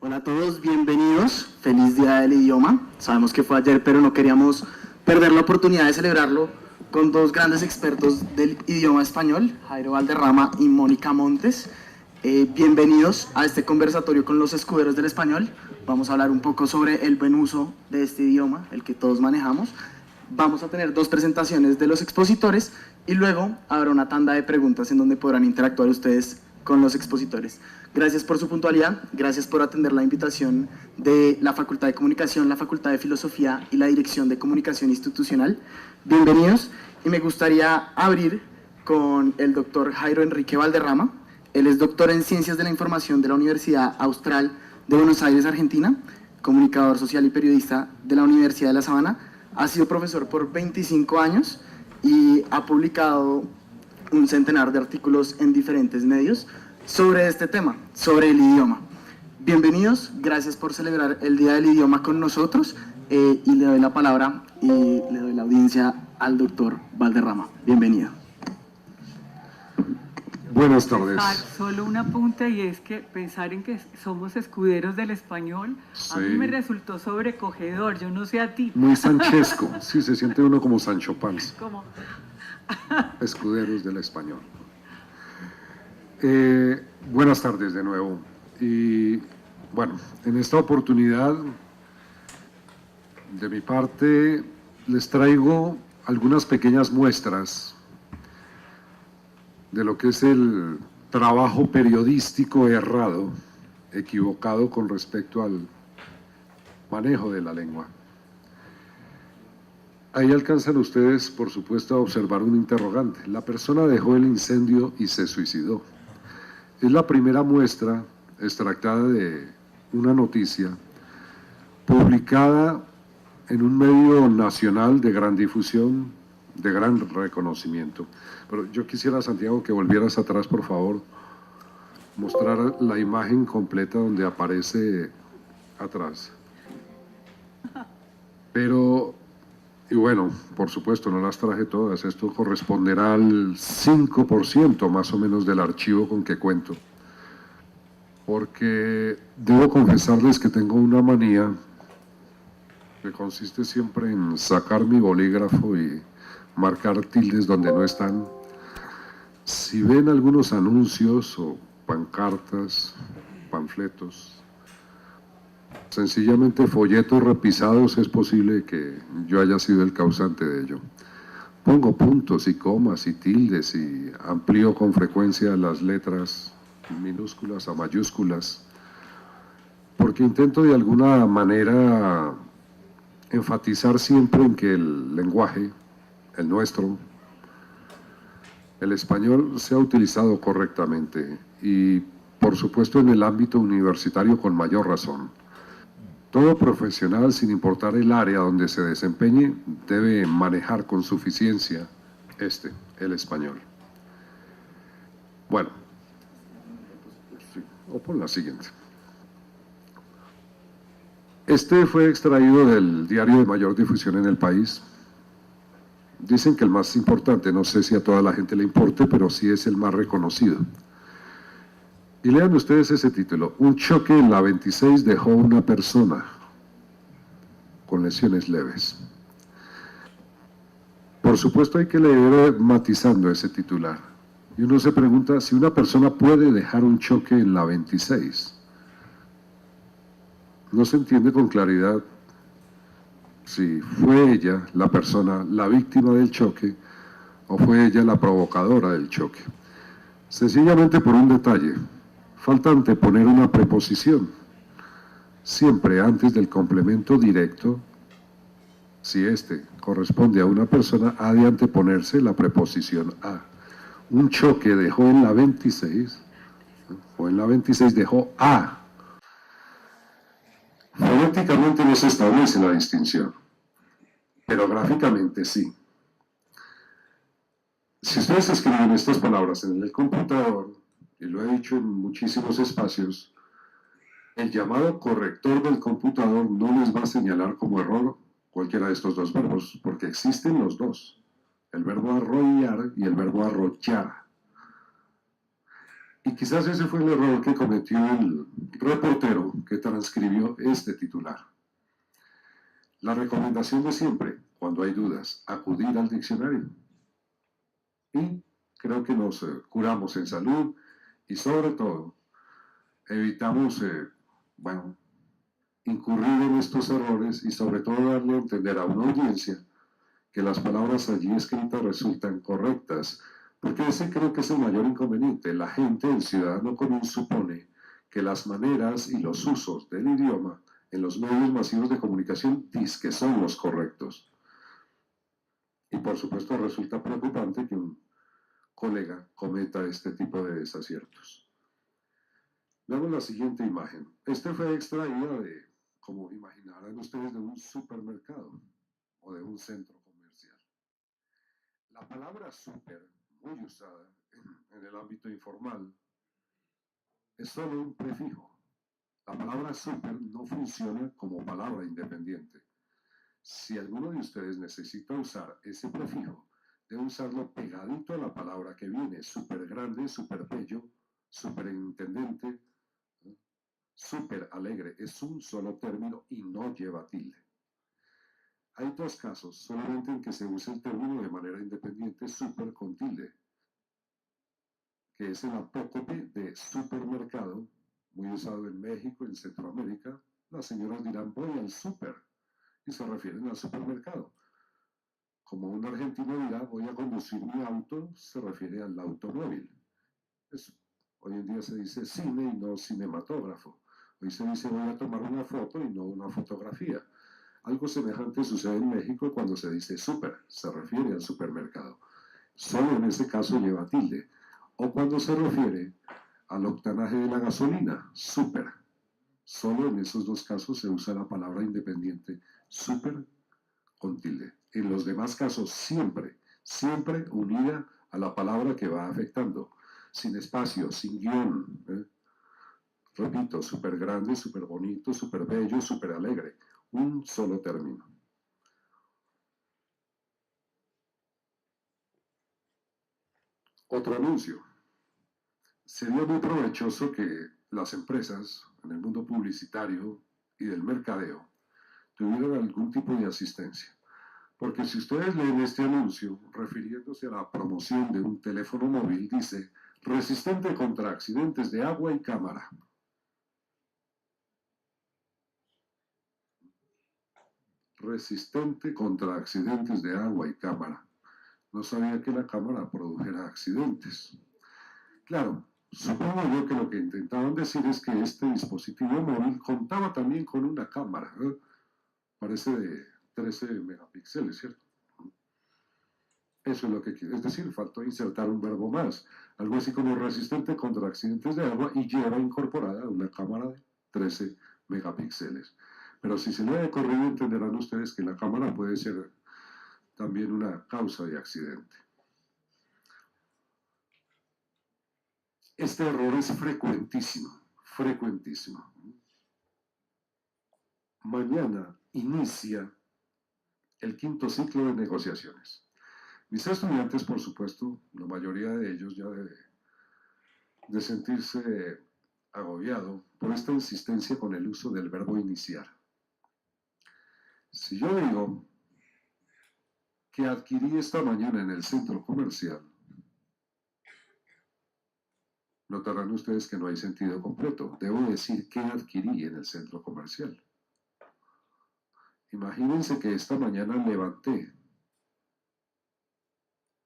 Hola a todos, bienvenidos. Feliz Día del Idioma. Sabemos que fue ayer, pero no queríamos perder la oportunidad de celebrarlo con dos grandes expertos del idioma español, Jairo Valderrama y Mónica Montes. Bienvenidos a este conversatorio con los escuderos del español. Vamos a hablar un poco sobre el buen uso de este idioma, el que todos manejamos. Vamos a tener dos presentaciones de los expositores y luego habrá una tanda de preguntas en donde podrán interactuar ustedes con los expositores. Gracias por su puntualidad, gracias por atender la invitación de la Facultad de Comunicación, la Facultad de Filosofía y la Dirección de Comunicación Institucional. Bienvenidos, y me gustaría abrir con el doctor Jairo Enrique Valderrama. Él es doctor en Ciencias de la Información de la Universidad Austral de Buenos Aires, Argentina, comunicador social y periodista de la Universidad de La Sabana. Ha sido profesor por 25 años y ha publicado un centenar de artículos en diferentes medios sobre este tema, sobre el idioma. Bienvenidos, gracias por celebrar el Día del Idioma con nosotros y le doy la palabra y le doy la audiencia al doctor Valderrama. Bienvenido. Buenas tardes. Solo un apunte, y es que pensar en que somos escuderos del español, Sí. a mí me resultó sobrecogedor, yo no sé a ti. Muy sanchesco, sí, se siente uno como Sancho Panza, Como, escuderos del español. Buenas tardes de nuevo. Y bueno, en esta oportunidad, de mi parte, les traigo algunas pequeñas muestras de lo que es el trabajo periodístico errado, equivocado con respecto al manejo de la lengua. Ahí alcanzan ustedes, por supuesto, a observar un interrogante. La persona dejó el incendio y se suicidó. Es la primera muestra extractada de una noticia publicada en un medio nacional de gran difusión, de gran reconocimiento. Pero yo quisiera, Santiago, que volvieras atrás, por favor, mostrar la imagen completa donde aparece atrás. Pero, y bueno, por supuesto, no las traje todas. Esto corresponderá al 5% más o menos del archivo con que cuento. Porque debo confesarles que tengo una manía que consiste siempre en sacar mi bolígrafo y marcar tildes donde no están. Si ven algunos anuncios o pancartas, panfletos, sencillamente folletos repisados, es posible que yo haya sido el causante de ello. Pongo puntos y comas y tildes y amplío con frecuencia las letras minúsculas a mayúsculas, porque intento de alguna manera enfatizar siempre en que el lenguaje, el nuestro, el español, sea utilizado correctamente y, por supuesto, en el ámbito universitario con mayor razón. Todo profesional, sin importar el área donde se desempeñe, debe manejar con suficiencia el español. Bueno, o por la siguiente. Este fue extraído del diario de mayor difusión en el país. Dicen que el más importante, no sé si a toda la gente le importe, pero sí es el más reconocido. Y lean ustedes ese título: un choque en la 26 dejó una persona con lesiones leves. Por supuesto hay que leer matizando ese titular. Y uno se pregunta si una persona puede dejar un choque en la 26. No se entiende con claridad si fue ella, la persona, la víctima del choque, o fue ella la provocadora del choque. Sencillamente por un detalle: falta anteponer una preposición. Siempre antes del complemento directo, si este corresponde a una persona, ha de anteponerse la preposición a. Un choque dejó en la 26, o en la 26 dejó a. Fonéticamente no se establece la distinción, pero gráficamente sí. Si ustedes escriben estas palabras en el computador, y lo he dicho en muchísimos espacios, el llamado corrector del computador no les va a señalar como error cualquiera de estos dos verbos, porque existen los dos, el verbo arrollar y el verbo arrollar. Y quizás ese fue el error que cometió el reportero que transcribió este titular. La recomendación de siempre, cuando hay dudas, acudir al diccionario. Y creo que nos curamos en salud y sobre todo evitamos, incurrir en estos errores y sobre todo darle a entender a una audiencia que las palabras allí escritas resultan correctas, porque ese creo que es el mayor inconveniente. La gente, el ciudadano común, supone que las maneras y los usos del idioma en los medios masivos de comunicación que son los correctos. Y por supuesto resulta preocupante que un colega cometa este tipo de desaciertos. Veamos la siguiente imagen. Este fue extraído de, como imaginarán ustedes, de un supermercado o de un centro comercial. La palabra super, muy usada en el ámbito informal, es solo un prefijo. La palabra super no funciona como palabra independiente. Si alguno de ustedes necesita usar ese prefijo, debe usarlo pegadito a la palabra que viene, súper grande, súper bello, superintendente, súper alegre. Es un solo término y no lleva tilde. Hay dos casos, solamente en que se usa el término de manera independiente, súper con tilde, que es el apócope de supermercado, muy usado en México, en Centroamérica. Las señoras dirán, voy al súper, y se refieren al supermercado. Como un argentino dirá, voy a conducir mi auto, se refiere al automóvil. Hoy en día se dice cine y no cinematógrafo. Hoy se dice voy a tomar una foto y no una fotografía. Algo semejante sucede en México cuando se dice súper, se refiere al supermercado. Solo en ese caso lleva tilde. O cuando se refiere al octanaje de la gasolina, súper. Solo en esos dos casos se usa la palabra independiente súper con tilde. En los demás casos siempre, siempre unida a la palabra que va afectando, sin espacio, sin guión. Repito, súper grande, súper bonito, súper bello, súper alegre. Un solo término. Otro anuncio. Sería muy provechoso que las empresas en el mundo publicitario y del mercadeo tuvieran algún tipo de asistencia. Porque si ustedes leen este anuncio, refiriéndose a la promoción de un teléfono móvil, dice, resistente contra accidentes de agua y cámara. Resistente contra accidentes de agua y cámara. No sabía que la cámara produjera accidentes. Claro, supongo yo que lo que intentaban decir es que este dispositivo móvil contaba también con una cámara. Parece de 13 megapíxeles, ¿cierto? Eso es lo que quiere, es decir, faltó insertar un verbo más, algo así como resistente contra accidentes de agua y lleva incorporada una cámara de 13 megapíxeles. Pero si se lee de corrido entenderán ustedes que la cámara puede ser también una causa de accidente. Este error es frecuentísimo, frecuentísimo. Mañana inicia el quinto ciclo de negociaciones. Mis estudiantes, por supuesto, la mayoría de ellos ya debe de sentirse agobiado por esta insistencia con el uso del verbo iniciar. Si yo digo que adquirí esta mañana en el centro comercial, notarán ustedes que no hay sentido completo. Debo decir que adquirí en el centro comercial. Imagínense que esta mañana levanté.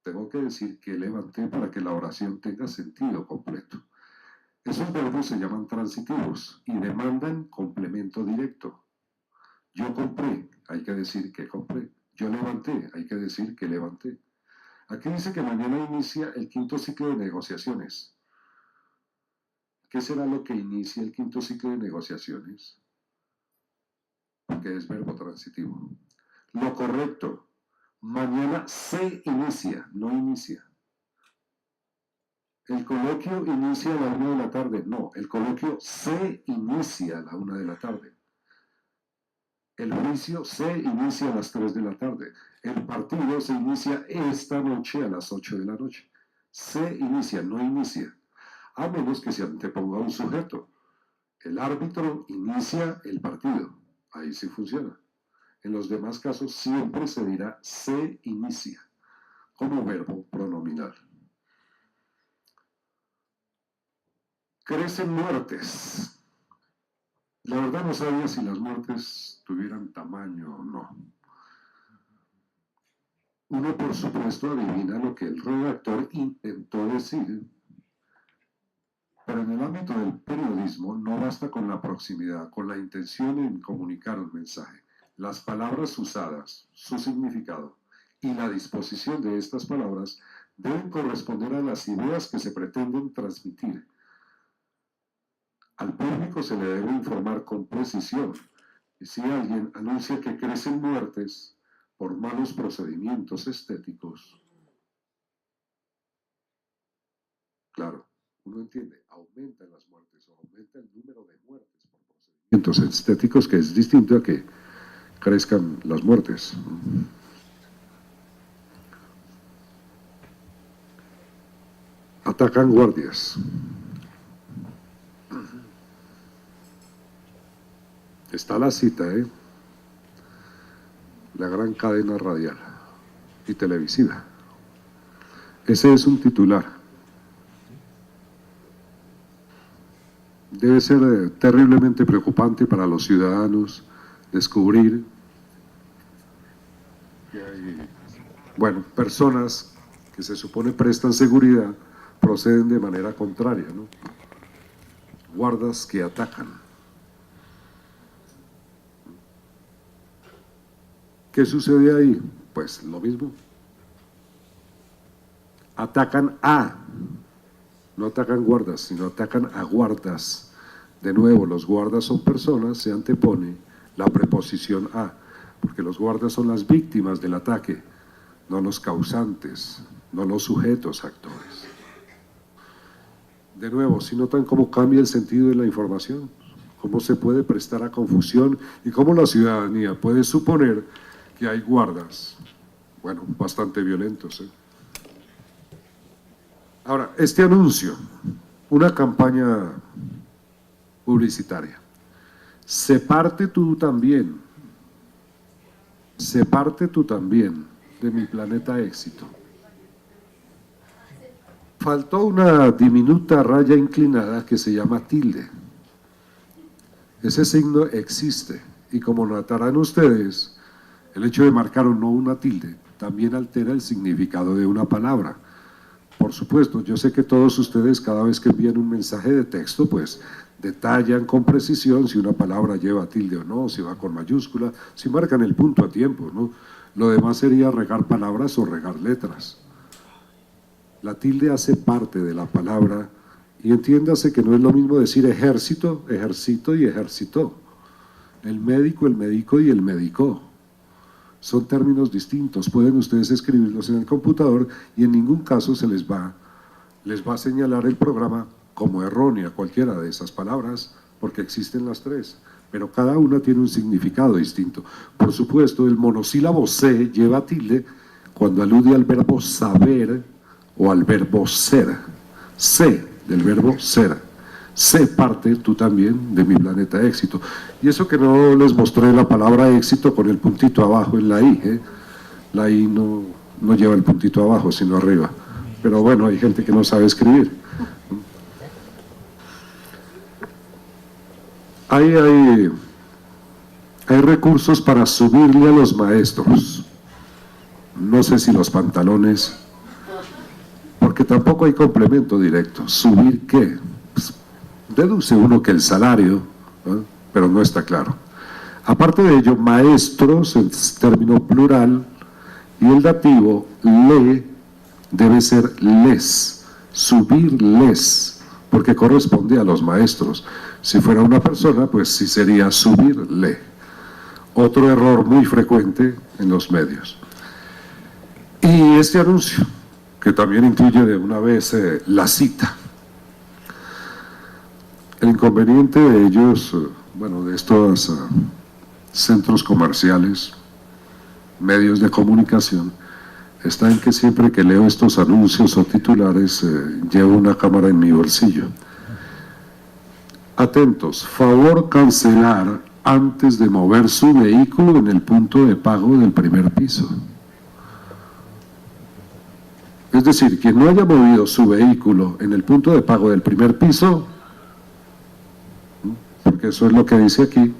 Tengo que decir que levanté para que la oración tenga sentido completo. Esos verbos se llaman transitivos y demandan complemento directo. Yo compré, hay que decir que compré. Yo levanté, hay que decir que levanté. Aquí dice que mañana inicia el quinto ciclo de negociaciones. ¿Qué será lo que inicia el quinto ciclo de negociaciones? Porque es verbo transitivo. Lo correcto, mañana se inicia, no inicia. El coloquio inicia a la 1 de la tarde. No, el coloquio se inicia a la 1 de la tarde. El juicio se inicia a las 3 de la tarde. El partido se inicia esta noche a las 8 de la noche. Se inicia, no inicia. a menos que se anteponga un sujeto. El árbitro inicia el partido, ahí sí funciona. En los demás casos siempre se dirá se inicia, como verbo pronominal. Crecen muertes. La verdad no sabía si las muertes tuvieran tamaño o no. Uno, por supuesto, adivina lo que el redactor intentó decir, pero en el ámbito del periodismo no basta con la proximidad, con la intención en comunicar un mensaje. Las palabras usadas, su significado y la disposición de estas palabras deben corresponder a las ideas que se pretenden transmitir. Al público se le debe informar con precisión, y si alguien anuncia que crecen muertes por malos procedimientos estéticos, claro, uno entiende, aumentan las muertes o aumenta el número de muertes por procedimientos estéticos, que es distinto a que crezcan las muertes. Atacan guardias. Está la cita, la gran cadena radial y televisiva. Ese es un titular. Debe ser terriblemente preocupante para los ciudadanos descubrir que hay, personas que se supone prestan seguridad proceden de manera contraria, ¿no? Guardas que atacan. ¿Qué sucede ahí? Pues lo mismo. Atacan no atacan guardas, sino atacan a guardas. De nuevo, los guardas son personas, se antepone la preposición a, porque los guardas son las víctimas del ataque, no los causantes, no los sujetos actores. De nuevo, si notan cómo cambia el sentido de la información, cómo se puede prestar a confusión y cómo la ciudadanía puede suponer que hay guardas, bastante violentos. Ahora, este anuncio, una campaña publicitaria, se parte tú también de Mi Planeta Éxito. Faltó una diminuta raya inclinada que se llama tilde. Ese signo existe y como notarán ustedes, el hecho de marcar o no una tilde también altera el significado de una palabra. Por supuesto, yo sé que todos ustedes cada vez que envían un mensaje de texto, pues detallan con precisión si una palabra lleva tilde o no, si va con mayúscula, si marcan el punto a tiempo, ¿no? Lo demás sería regar palabras o regar letras. La tilde hace parte de la palabra y entiéndase que no es lo mismo decir ejército, ejercito y ejercitó. El médico y el médico. Son términos distintos, pueden ustedes escribirlos en el computador y en ningún caso les va a señalar el programa como errónea cualquiera de esas palabras, porque existen las tres, pero cada una tiene un significado distinto. Por supuesto, el monosílabo se lleva tilde cuando alude al verbo saber o al verbo ser. Se, del verbo ser. Sé parte tú también de Mi Planeta Éxito. Y eso que no les mostré la palabra éxito con el puntito abajo en la I, La I no lleva el puntito abajo, sino arriba. Pero bueno, hay gente que no sabe escribir. Hay recursos para subirle a los maestros. No sé si los pantalones, porque tampoco hay complemento directo. ¿Subir qué? Pues, deduce uno que el salario, ¿no? Pero no está claro. Aparte de ello, maestros es término plural y el dativo le debe ser les, subirles, porque corresponde a los maestros. Si fuera una persona, pues sí sería subirle. Otro error muy frecuente en los medios. Y este anuncio, que también incluye de una vez la cita. El inconveniente de ellos, de estos centros comerciales, medios de comunicación, está en que siempre que leo estos anuncios o titulares, llevo una cámara en mi bolsillo. Atentos, favor cancelar antes de mover su vehículo en el punto de pago del primer piso. Es decir, quien no haya movido su vehículo en el punto de pago del primer piso, porque eso es lo que dice aquí,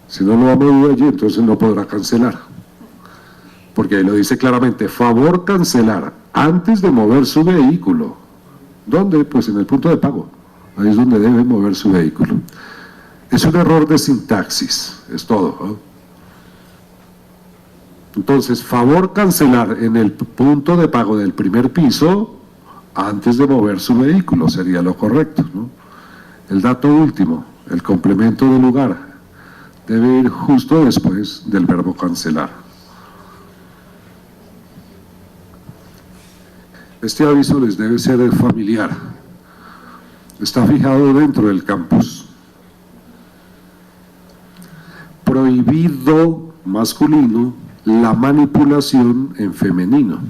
si no lo ha movido allí, entonces no podrá cancelar, porque ahí lo dice claramente, favor cancelar antes de mover su vehículo. ¿Dónde? Pues en el punto de pago, ahí es donde debe mover su vehículo. Es un error de sintaxis, es todo, ¿no? Entonces, favor cancelar en el punto de pago del primer piso antes de mover su vehículo, sería lo correcto, ¿no? El dato último, el complemento de lugar, debe ir justo después del verbo cancelar. Este aviso les debe ser familiar. Está fijado dentro del campus. Prohibido masculino la manipulación en femenino.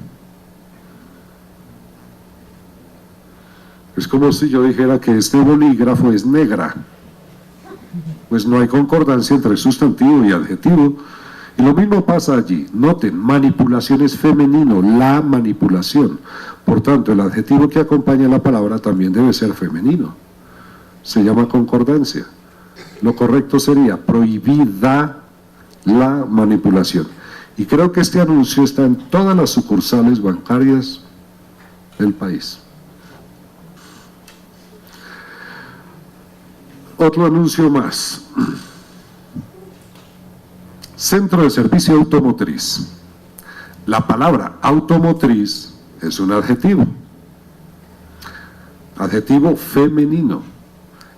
Es como si yo dijera que este bolígrafo es negra. Pues no hay concordancia entre sustantivo y adjetivo. Y lo mismo pasa allí. Noten, manipulación es femenino, la manipulación. Por tanto, el adjetivo que acompaña la palabra también debe ser femenino. Se llama concordancia. Lo correcto sería prohibida la manipulación. Y creo que este anuncio está en todas las sucursales bancarias del país. Otro anuncio más. Centro de Servicio Automotriz. La palabra automotriz es un adjetivo. Adjetivo femenino.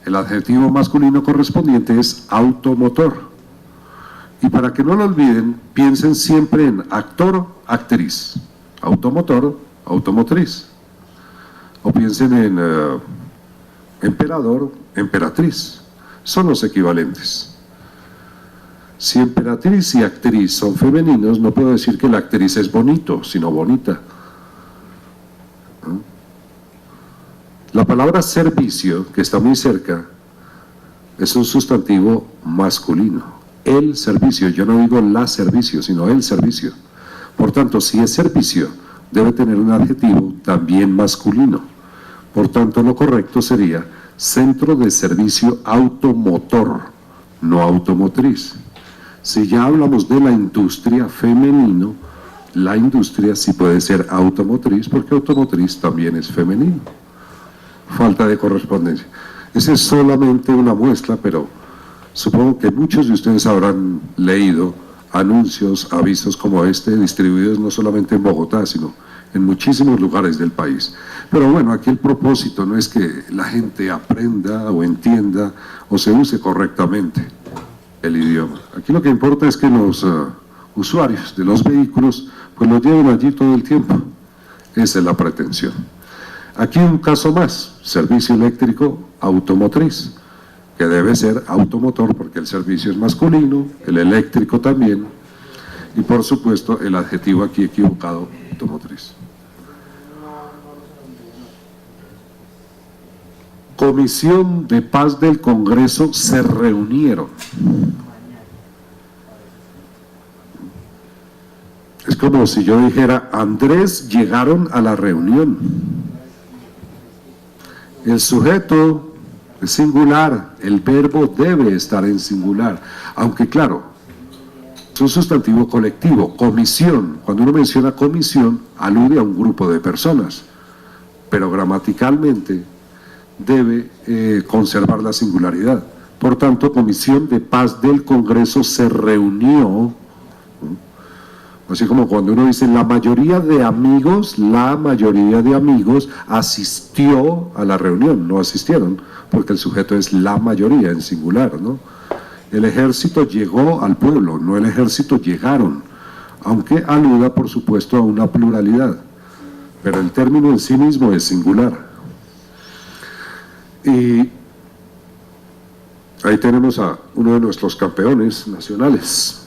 El adjetivo masculino correspondiente es automotor. Y para que no lo olviden, piensen siempre en actor, actriz, automotor, automotriz. O piensen en emperador, emperatriz. Son los equivalentes. Si emperatriz y actriz son femeninos, no puedo decir que la actriz es bonito, sino bonita. ¿No? La palabra servicio, que está muy cerca, es un sustantivo masculino. El servicio, yo no digo la servicio, sino el servicio. Por tanto, si es servicio, debe tener un adjetivo también masculino. Por tanto, lo correcto sería centro de servicio automotor, no automotriz. Si ya hablamos de la industria femenino, la industria sí puede ser automotriz, porque automotriz también es femenino. Falta de correspondencia. Esa es solamente una muestra, pero supongo que muchos de ustedes habrán leído anuncios, avisos como este, distribuidos no solamente en Bogotá, sino en muchísimos lugares del país. Pero bueno, aquí el propósito no es que la gente aprenda o entienda o se use correctamente el idioma. Aquí lo que importa es que los usuarios de los vehículos pues lo lleven allí todo el tiempo. Esa es la pretensión. Aquí un caso más, servicio eléctrico automotriz, que debe ser automotor porque el servicio es masculino, el eléctrico también, y por supuesto el adjetivo aquí equivocado, automotriz. Comisión de Paz del Congreso se reunieron. Es como si yo dijera, Andrés llegaron a la reunión. El sujeto es singular, el verbo debe estar en singular, aunque claro, es un sustantivo colectivo. Comisión, cuando uno menciona comisión, alude a un grupo de personas, pero gramaticalmente debe conservar la singularidad. Por tanto, Comisión de Paz del Congreso se reunió, ¿no? Así como cuando uno dice la mayoría de amigos asistió a la reunión, no asistieron, porque el sujeto es la mayoría en singular, ¿no? El ejército llegó al pueblo, no el ejército llegaron, aunque aluda por supuesto a una pluralidad, pero el término en sí mismo es singular. Y ahí tenemos a uno de nuestros campeones nacionales,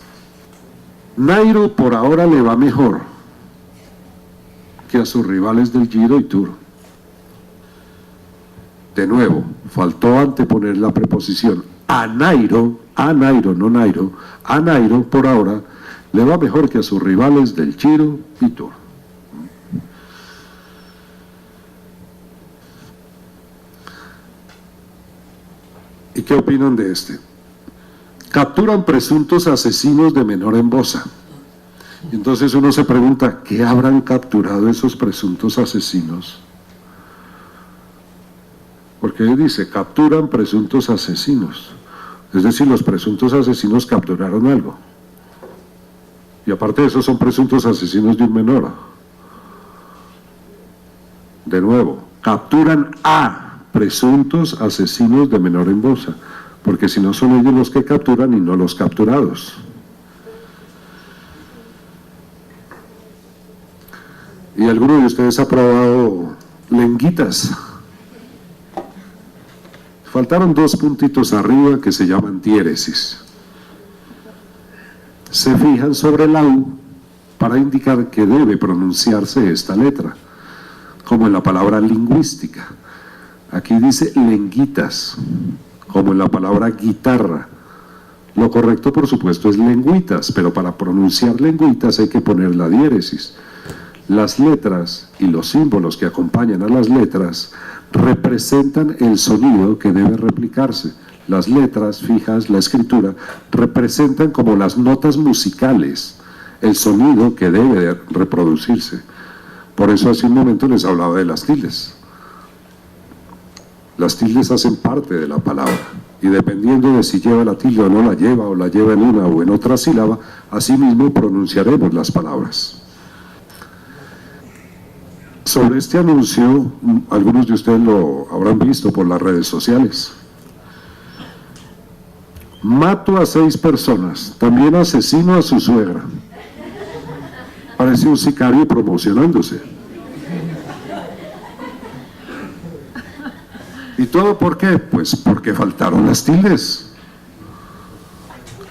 Nairo por ahora le va mejor que a sus rivales del Giro y Tour. De nuevo, faltó anteponer la preposición a Nairo, no Nairo, a Nairo por ahora le va mejor que a sus rivales del Giro y Tour. ¿Y qué opinan de este? Capturan presuntos asesinos de Menor en Bosa. Entonces uno se pregunta, ¿qué habrán capturado esos presuntos asesinos? Porque dice, capturan presuntos asesinos. Es decir, los presuntos asesinos capturaron algo. Y aparte de eso son presuntos asesinos de un menor. De nuevo, capturan a presuntos asesinos de Menor en Bosa, porque si no son ellos los que capturan y no los capturados. ¿Y alguno de ustedes ha probado lenguitas? Faltaron 2 puntitos arriba que se llaman diéresis. Se fijan sobre la U para indicar que debe pronunciarse esta letra, como en la palabra lingüística. Aquí dice lenguitas, como en la palabra guitarra. Lo correcto, por supuesto, es lengüitas, pero para pronunciar lengüitas hay que poner la diéresis. Las letras y los símbolos que acompañan a las letras representan el sonido que debe replicarse. Las letras fijas, la escritura, representan como las notas musicales, el sonido que debe reproducirse. Por eso hace un momento les hablaba de las tildes. Las tildes hacen parte de la palabra, y dependiendo de si lleva la tilde o no la lleva, o la lleva en una o en otra sílaba, así mismo pronunciaremos las palabras. Sobre este anuncio, algunos de ustedes lo habrán visto por las redes sociales. Mato a 6 personas, también asesino a su suegra. Parece un sicario promocionándose. ¿Y todo por qué? Pues porque faltaron las tildes.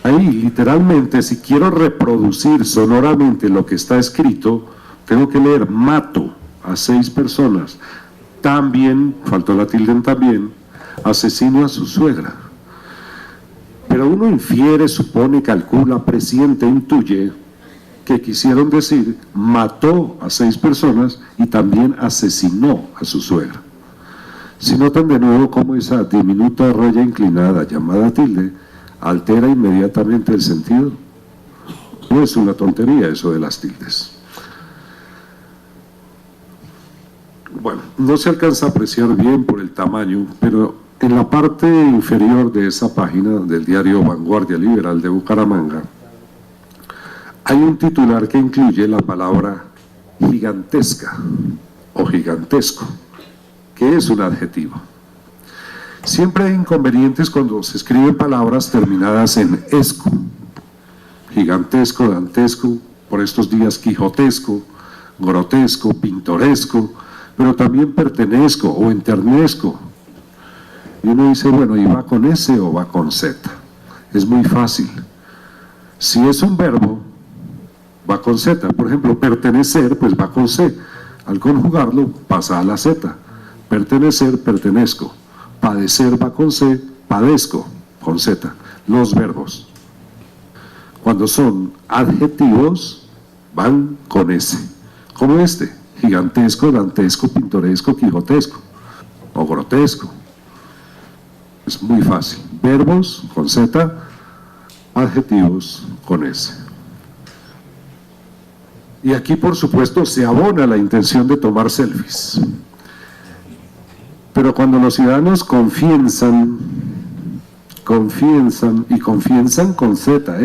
Ahí, literalmente, si quiero reproducir sonoramente lo que está escrito, tengo que leer mato a 6 personas. También, faltó la tilde en también, asesino a su suegra. Pero uno infiere, supone, calcula, presiente, intuye que quisieron decir mató a 6 personas y también asesinó a su suegra. Si notan de nuevo cómo esa diminuta raya inclinada llamada tilde altera inmediatamente el sentido. No es una tontería eso de las tildes. Bueno, no se alcanza a apreciar bien por el tamaño, pero en la parte inferior de esa página del diario Vanguardia Liberal de Bucaramanga hay un titular que incluye la palabra gigantesca o gigantesco, que es un adjetivo. Siempre hay inconvenientes cuando se escriben palabras terminadas en esco. Gigantesco, dantesco, por estos días quijotesco, grotesco, pintoresco, pero también pertenezco o enternezco. Y uno dice, bueno, ¿y va con S o va con Z? Es muy fácil. Si es un verbo, va con Z. Por ejemplo, pertenecer, pues va con C. Al conjugarlo, pasa a la Z. Pertenecer, pertenezco. Padecer va con C, padezco, con Z. Los verbos. Cuando son adjetivos, van con S. Como este, gigantesco, dantesco, pintoresco, quijotesco. O grotesco. Es muy fácil. Verbos con Z, adjetivos con S. Y aquí, por supuesto, se abona la intención de tomar selfies. Pero cuando los ciudadanos confiensan con Z,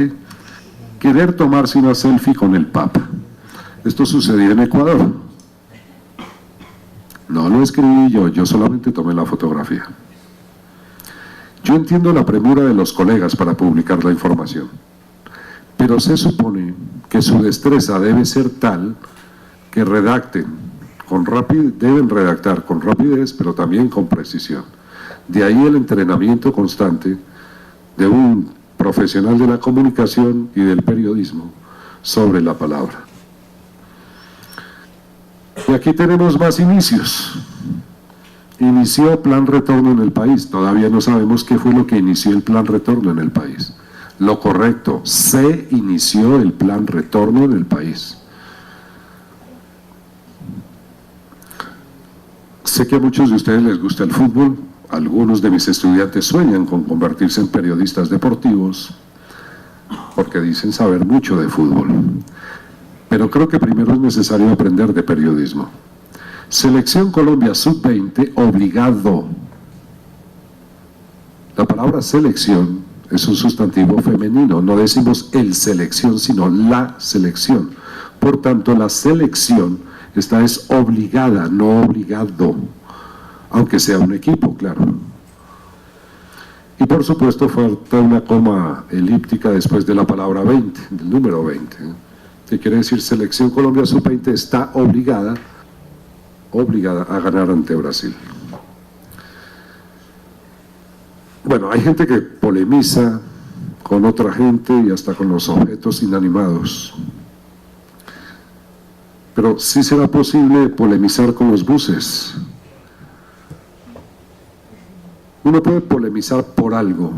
querer tomarse una selfie con el Papa. Esto sucedió en Ecuador. No lo escribí yo solamente tomé la fotografía. Yo entiendo la premura de los colegas para publicar la información, pero se supone que su destreza debe ser tal que redacten con rapidez, deben redactar con rapidez, pero también con precisión. De ahí el entrenamiento constante de un profesional de la comunicación y del periodismo sobre la palabra. Y aquí tenemos más inicios. Inició Plan Retorno en el país. Todavía no sabemos qué fue lo que inició el Plan Retorno en el país. Lo correcto, se inició el Plan Retorno en el país. Sé que a muchos de ustedes les gusta el fútbol. Algunos de mis estudiantes sueñan con convertirse en periodistas deportivos porque dicen saber mucho de fútbol. Pero creo que primero es necesario aprender de periodismo. Selección Colombia Sub-20 obligado. La palabra selección es un sustantivo femenino. No decimos el selección, sino la selección. Por tanto, la selección, esta es obligada, no obligado. Aunque sea un equipo, claro. Y por supuesto falta una coma elíptica después de la palabra 20, del número 20. Que quiere decir Selección Colombia Sub-20 está obligada a ganar ante Brasil. Bueno, hay gente que polemiza con otra gente y hasta con los objetos inanimados. Pero sí será posible polemizar con los buses. Uno puede polemizar por algo,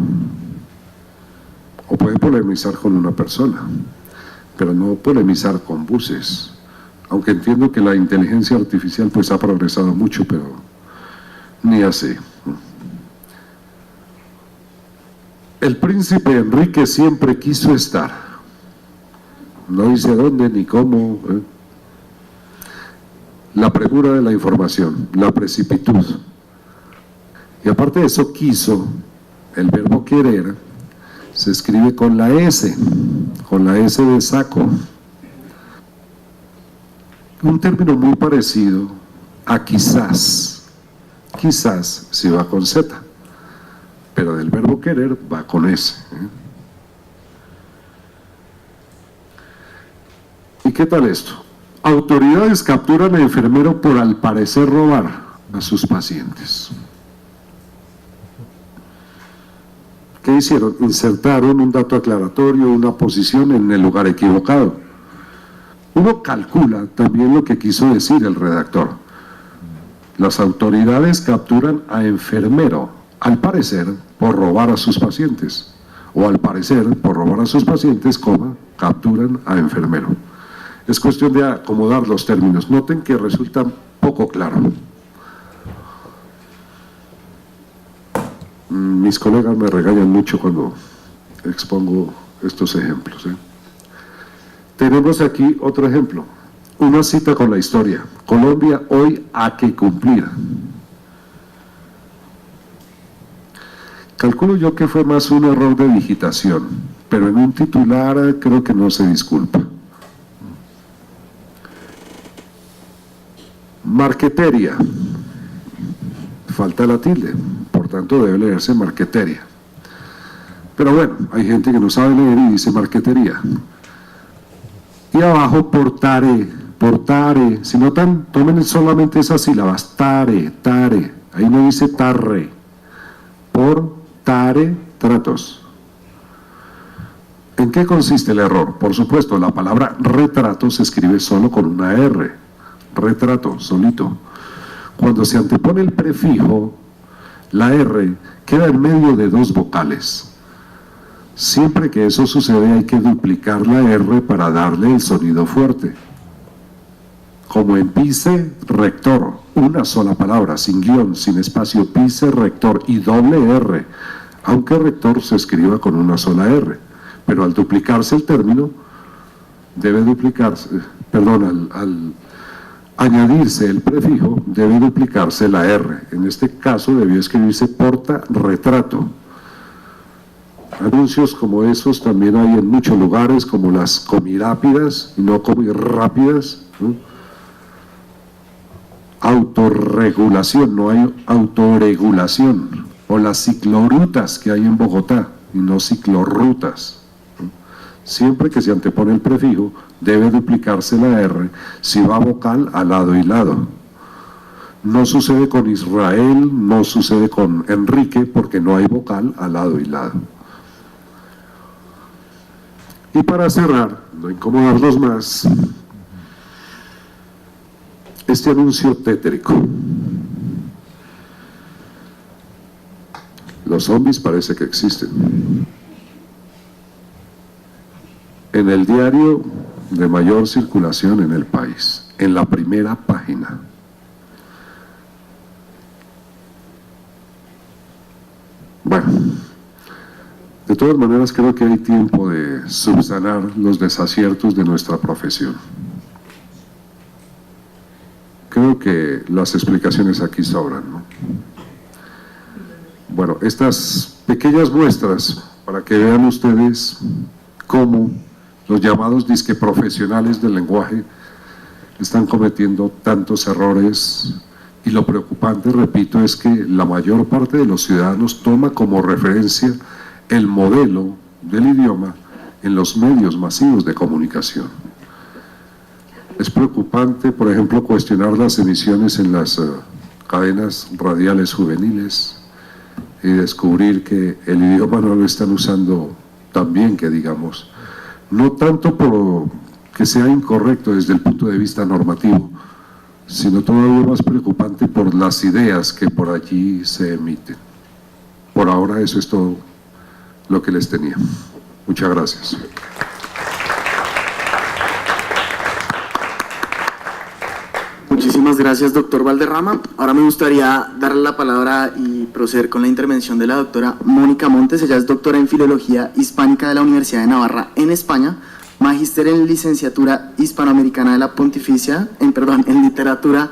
o puede polemizar con una persona, pero no polemizar con buses. Aunque entiendo que la inteligencia artificial pues ha progresado mucho, pero ni así. El príncipe Enrique siempre quiso estar. No dice dónde ni cómo. La premura de la información, la precipitud. Y aparte de eso, quiso, el verbo querer, se escribe con la S de saco. Un término muy parecido a quizás. Quizás si va con Z, pero del verbo querer va con S. ¿Y qué tal esto? Autoridades capturan a enfermero por al parecer robar a sus pacientes. ¿Qué hicieron? Insertaron un dato aclaratorio, una posición en el lugar equivocado. Uno calcula también lo que quiso decir el redactor. Las autoridades capturan a enfermero, al parecer, por robar a sus pacientes. O al parecer, por robar a sus pacientes, capturan a enfermero. Es cuestión de acomodar los términos. Noten que resulta poco claro. Mis colegas me regañan mucho cuando expongo estos ejemplos. Tenemos aquí otro ejemplo, una cita con la historia. Colombia hoy ha que cumplir. Calculo yo que fue más un error de digitación, pero en un titular creo que no se disculpa. Marqueteria. Falta la tilde. Por tanto debe leerse marqueteria. Pero bueno, hay gente que no sabe leer y dice marquetería. Y abajo portare, si notan, tomen solamente esas sílabas, tare, ahí no dice tarre, portare, tratos. ¿En qué consiste el error? Por supuesto, la palabra retrato se escribe solo con una R, retrato, solito. Cuando se antepone el prefijo, la R queda en medio de dos vocales. Siempre que eso sucede hay que duplicar la R para darle el sonido fuerte. Como en vice rector, una sola palabra, sin guión, sin espacio, vice rector y doble R, aunque rector se escriba con una sola R. Pero al duplicarse el término, debe duplicarse, al añadirse el prefijo, debe duplicarse la R. En este caso debió escribirse porta retrato. Anuncios como esos también hay en muchos lugares, como las comirápidas y no comirrápidas, ¿no? Autorregulación, no hay autorregulación. O las ciclorrutas que hay en Bogotá y no ciclorrutas. Siempre que se antepone el prefijo, debe duplicarse la R si va vocal a lado y lado. No sucede con Israel, no sucede con Enrique, porque no hay vocal a lado y lado. Y para cerrar, no incomodarlos más, este anuncio tétrico. Los zombies parece que existen. En el diario de mayor circulación en el país, en la primera página. Bueno, de todas maneras creo que hay tiempo de subsanar los desaciertos de nuestra profesión. Creo que las explicaciones aquí sobran, ¿no? Bueno, estas pequeñas muestras para que vean ustedes cómo los llamados disque profesionales del lenguaje están cometiendo tantos errores, y lo preocupante, repito, es que la mayor parte de los ciudadanos toma como referencia el modelo del idioma en los medios masivos de comunicación. Es preocupante, por ejemplo, cuestionar las emisiones en las cadenas radiales juveniles y descubrir que el idioma no lo están usando tan bien que digamos, no tanto por que sea incorrecto desde el punto de vista normativo, sino todavía más preocupante por las ideas que por allí se emiten. Por ahora eso es todo lo que les tenía. Muchas gracias. Muchísimas gracias, doctor Valderrama. Ahora me gustaría darle la palabra y proceder con la intervención de la doctora Mónica Montes. Ella es doctora en Filología Hispánica de la Universidad de Navarra en España, magíster en Licenciatura Hispanoamericana de la Pontificia, en Literatura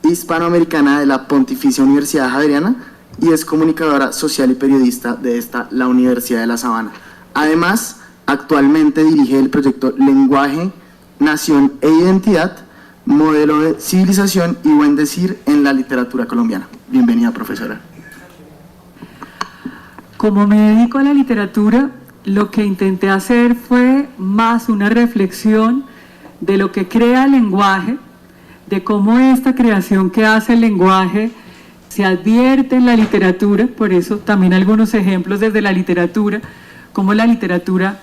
Hispanoamericana de la Pontificia Universidad Javeriana, y es comunicadora social y periodista de la Universidad de La Sabana. Además, actualmente dirige el proyecto Lenguaje, Nación e Identidad, modelo de civilización y buen decir en la literatura colombiana. Bienvenida, profesora. Como me dedico a la literatura, lo que intenté hacer fue más una reflexión de lo que crea el lenguaje, de cómo esta creación que hace el lenguaje se advierte en la literatura, por eso también algunos ejemplos desde la literatura, cómo la literatura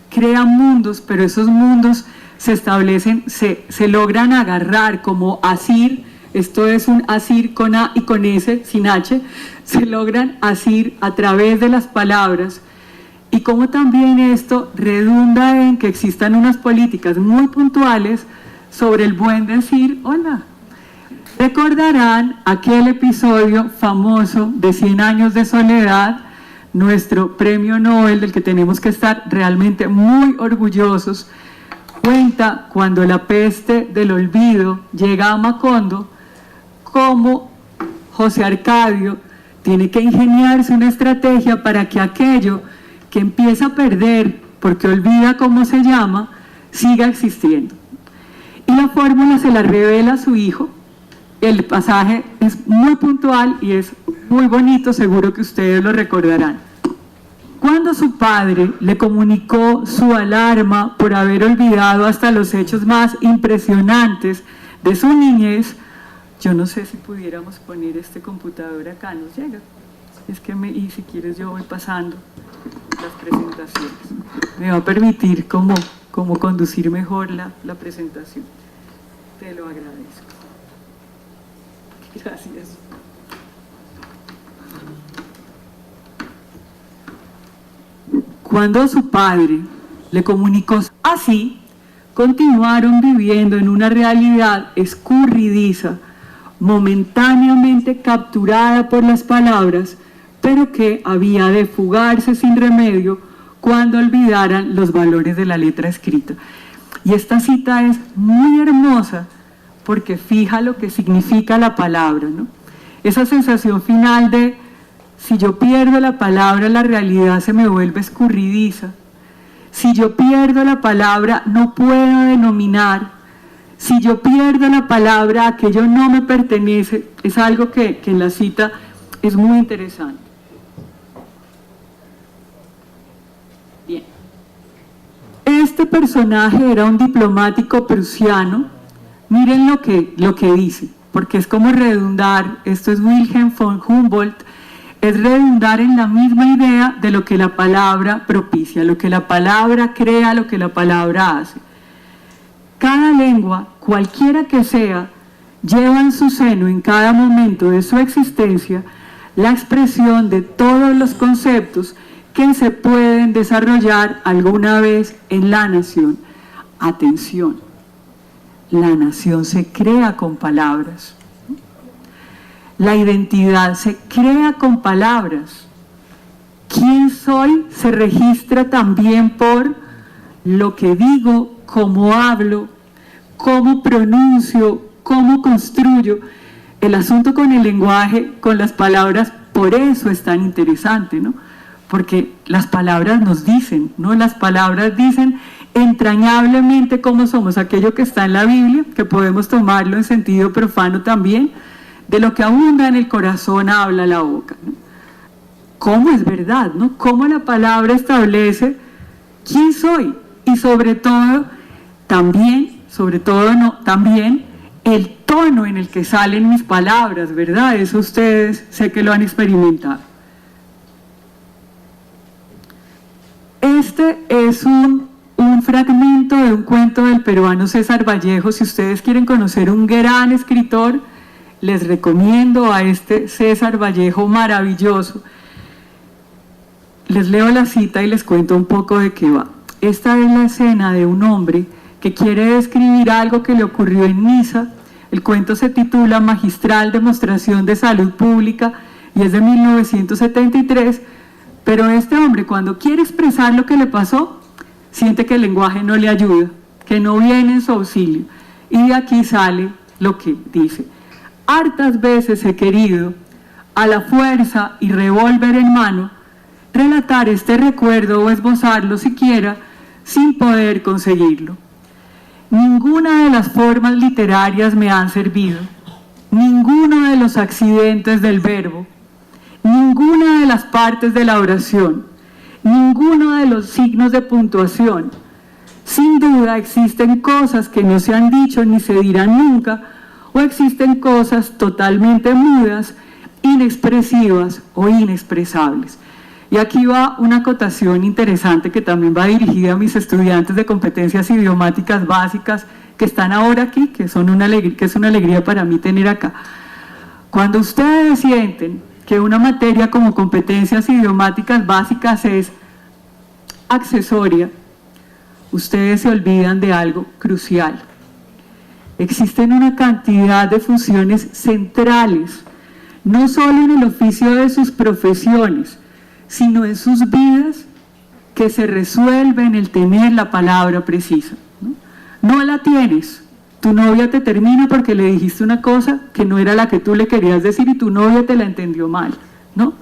crea mundos, pero esos mundos se establecen, se logran agarrar como asir, esto es un asir con A y con S, sin H, se logran asir a través de las palabras, y cómo también esto redunda en que existan unas políticas muy puntuales sobre el buen decir hola. Recordarán aquel episodio famoso de 100 años de soledad, nuestro premio Nobel del que tenemos que estar realmente muy orgullosos. Cuenta cuando la peste del olvido llega a Macondo, cómo José Arcadio tiene que ingeniarse una estrategia para que aquello que empieza a perder porque olvida cómo se llama, siga existiendo. Y la fórmula se la revela a su hijo. El pasaje es muy puntual y es muy bonito, seguro que ustedes lo recordarán. Cuando su padre le comunicó su alarma por haber olvidado hasta los hechos más impresionantes de su niñez, yo no sé si pudiéramos poner este computador acá, nos llega. Es que y si quieres yo voy pasando las presentaciones. Me va a permitir como conducir mejor la presentación. Te lo agradezco. Gracias. Cuando su padre le comunicó así, continuaron viviendo en una realidad escurridiza, momentáneamente capturada por las palabras, pero que había de fugarse sin remedio cuando olvidaran los valores de la letra escrita. Y esta cita es muy hermosa porque fija lo que significa la palabra, ¿no? Esa sensación final de si yo pierdo la palabra, la realidad se me vuelve escurridiza. Si yo pierdo la palabra, no puedo denominar. Si yo pierdo la palabra, aquello no me pertenece. Es algo que en la cita es muy interesante. Bien. Este personaje era un diplomático prusiano. Miren lo que dice, porque es como redundar. Esto es Wilhelm von Humboldt. es redundar en la misma idea de lo que la palabra propicia, lo que la palabra crea, lo que la palabra hace. Cada lengua, cualquiera que sea, lleva en su seno, en cada momento de su existencia, la expresión de todos los conceptos que se pueden desarrollar alguna vez en la nación. Atención, la nación se crea con palabras. La identidad se crea con palabras. ¿Quién soy? Se registra también por lo que digo, cómo hablo, cómo pronuncio, cómo construyo. El asunto con el lenguaje, con las palabras, por eso es tan interesante, ¿no? Porque las palabras nos dicen, ¿no? Las palabras dicen entrañablemente cómo somos, aquello que está en la Biblia, que podemos tomarlo en sentido profano también, de lo que abunda en el corazón habla la boca, ¿no? ¿Cómo es verdad, no? Cómo la palabra establece quién soy y sobre todo, también el tono en el que salen mis palabras, ¿verdad? Eso ustedes sé que lo han experimentado. Este es un fragmento de un cuento del peruano César Vallejo. Si ustedes quieren conocer un gran escritor, les recomiendo a este César Vallejo maravilloso. Les leo la cita y les cuento un poco de qué va. Esta es la escena de un hombre que quiere describir algo que le ocurrió en Niza. El cuento se titula Magistral Demostración de Salud Pública y es de 1973, pero este hombre cuando quiere expresar lo que le pasó, siente que el lenguaje no le ayuda, que no viene en su auxilio. Y de aquí sale lo que dice: hartas veces he querido, a la fuerza y revólver en mano, relatar este recuerdo o esbozarlo siquiera, sin poder conseguirlo. Ninguna de las formas literarias me han servido, ninguno de los accidentes del verbo, ninguna de las partes de la oración, ninguno de los signos de puntuación. Sin duda existen cosas que no se han dicho ni se dirán nunca, o existen cosas totalmente mudas, inexpresivas o inexpresables. Y aquí va una acotación interesante que también va dirigida a mis estudiantes de competencias idiomáticas básicas que están ahora aquí, que es una alegría para mí tener acá. Cuando ustedes sienten que una materia como competencias idiomáticas básicas es accesoria, ustedes se olvidan de algo crucial. Existen una cantidad de funciones centrales, no solo en el oficio de sus profesiones, sino en sus vidas, que se resuelve en el tener la palabra precisa. No la tienes, tu novia te termina porque le dijiste una cosa que no era la que tú le querías decir y tu novia te la entendió mal, ¿no?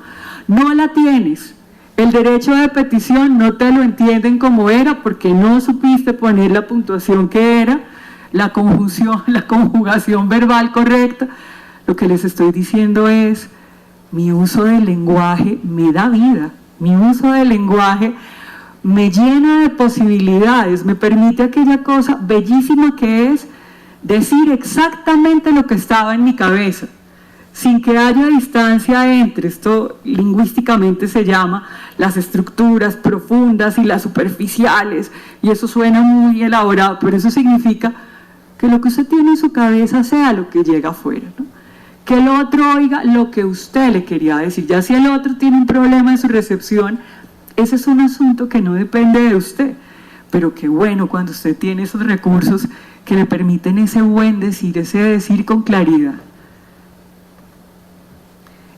No la tienes, el derecho de petición no te lo entienden como era porque no supiste poner la puntuación que era, la conjugación verbal correcta. Lo que les estoy diciendo es: mi uso del lenguaje me da vida, mi uso del lenguaje me llena de posibilidades, me permite aquella cosa bellísima que es decir exactamente lo que estaba en mi cabeza, sin que haya distancia entre, esto lingüísticamente se llama las estructuras profundas y las superficiales, y eso suena muy elaborado, pero eso significa que lo que usted tiene en su cabeza sea lo que llega afuera, ¿no? Que el otro oiga lo que usted le quería decir. Ya si el otro tiene un problema en su recepción, ese es un asunto que no depende de usted, pero qué bueno cuando usted tiene esos recursos que le permiten ese buen decir, ese decir con claridad.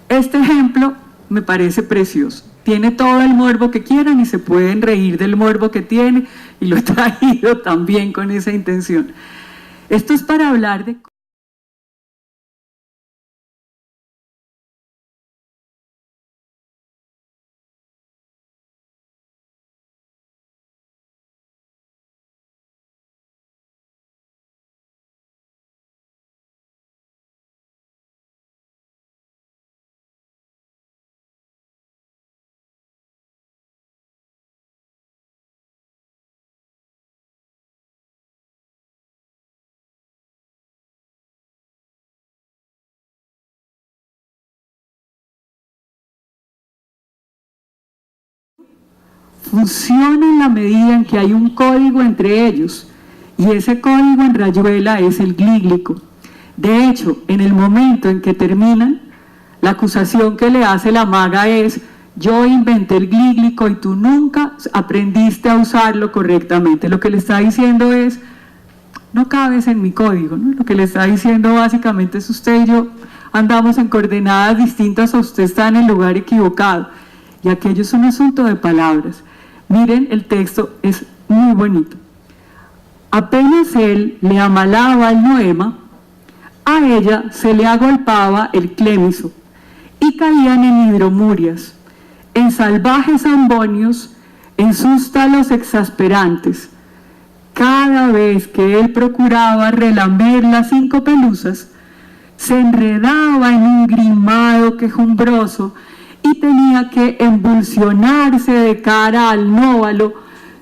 Este ejemplo me parece precioso, tiene todo el morbo que quieran y se pueden reír del morbo que tiene, y lo he traído también con esa intención. Esto es para hablar de funciona en la medida en que hay un código entre ellos, y ese código en Rayuela es el glíglico. De hecho, en el momento en que terminan, la acusación que le hace la maga es: yo inventé el glíglico y tú nunca aprendiste a usarlo correctamente. Lo que le está diciendo es: no cabes en mi código, ¿no? Lo que le está diciendo básicamente es: usted y yo andamos en coordenadas distintas, o usted está en el lugar equivocado. Y aquello es un asunto de palabras. Miren, el texto es muy bonito. Apenas él le amalaba el noema, a ella se le agolpaba el clémiso, y caían en hidromurias, en salvajes ambonios, en sústalos exasperantes. Cada vez que él procuraba relamber las 5 pelusas, se enredaba en un grimado quejumbroso y tenía que embulsionarse de cara al nóvalo,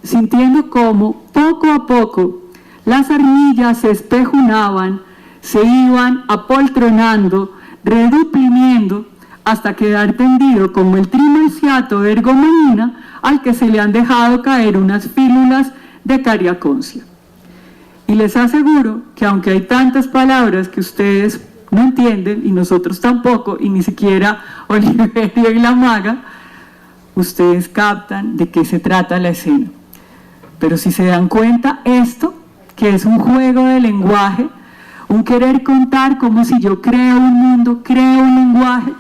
sintiendo como, poco a poco, las armillas se espejunaban, se iban apoltronando, reduprimiendo, hasta quedar tendido como el trimerciato de ergomanina al que se le han dejado caer unas fílulas de cariaconcia. Y les aseguro que aunque hay tantas palabras que ustedes no entienden, y nosotros tampoco, y ni siquiera Oliverio y la maga, ustedes captan de qué se trata la escena. Pero si se dan cuenta, esto, que es un juego de lenguaje, un querer contar como si yo creo un mundo, creo un lenguaje,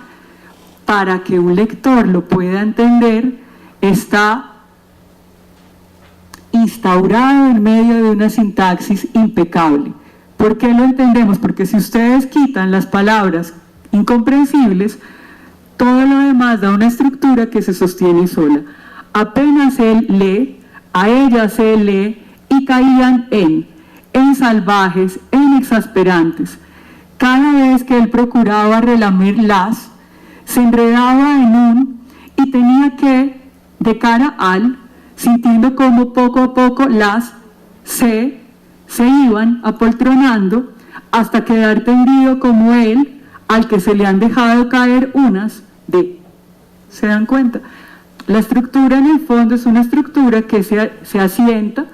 para que un lector lo pueda entender, está instaurado en medio de una sintaxis impecable. ¿Por qué lo entendemos? Porque si ustedes quitan las palabras incomprensibles, todo lo demás da una estructura que se sostiene sola. Apenas él lee, a ella se lee, y caían en salvajes, en exasperantes. Cada vez que él procuraba relamer las, se enredaba en un, y tenía que, de cara al, sintiendo como poco a poco las se iban apoltronando hasta quedar tendido como él, al que se le han dejado caer unas de. ¿Se dan cuenta? La estructura en el fondo es una estructura que se asienta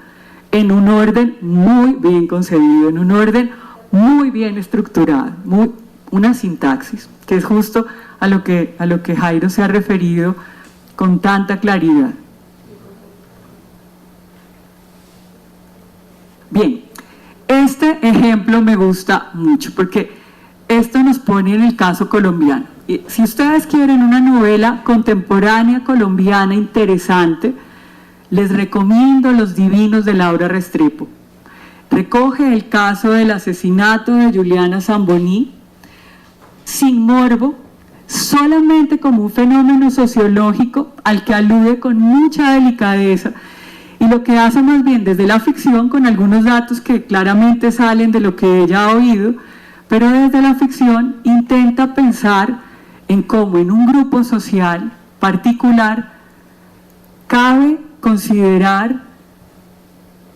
en un orden muy bien concebido, en un orden muy bien estructurado, una sintaxis, que es justo a lo que Jairo se ha referido con tanta claridad. Bien, este ejemplo me gusta mucho porque esto nos pone en el caso colombiano. Y si ustedes quieren una novela contemporánea colombiana interesante, les recomiendo Los Divinos de Laura Restrepo. Recoge el caso del asesinato de Juliana Zamboni sin morbo, solamente como un fenómeno sociológico al que alude con mucha delicadeza, y lo que hace más bien desde la ficción, con algunos datos que claramente salen de lo que ella ha oído, pero desde la ficción intenta pensar en cómo en un grupo social particular cabe considerar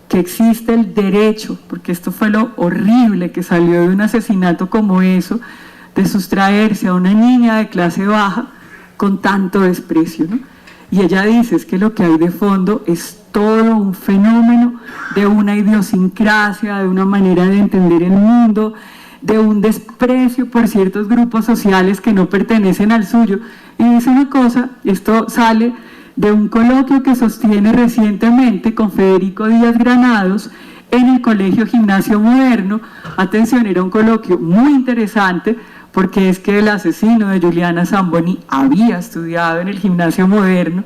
que existe el derecho, porque esto fue lo horrible que salió de un asesinato como eso, de sustraerse a una niña de clase baja con tanto desprecio, ¿no? Y ella dice, es que lo que hay de fondo es todo un fenómeno de una idiosincrasia, de una manera de entender el mundo, de un desprecio por ciertos grupos sociales que no pertenecen al suyo. Y dice una cosa, esto sale de un coloquio que sostiene recientemente con Federico Díaz Granados en el Colegio Gimnasio Moderno. Atención, era un coloquio muy interesante porque es que el asesino de Juliana Zamboni había estudiado en el Gimnasio Moderno,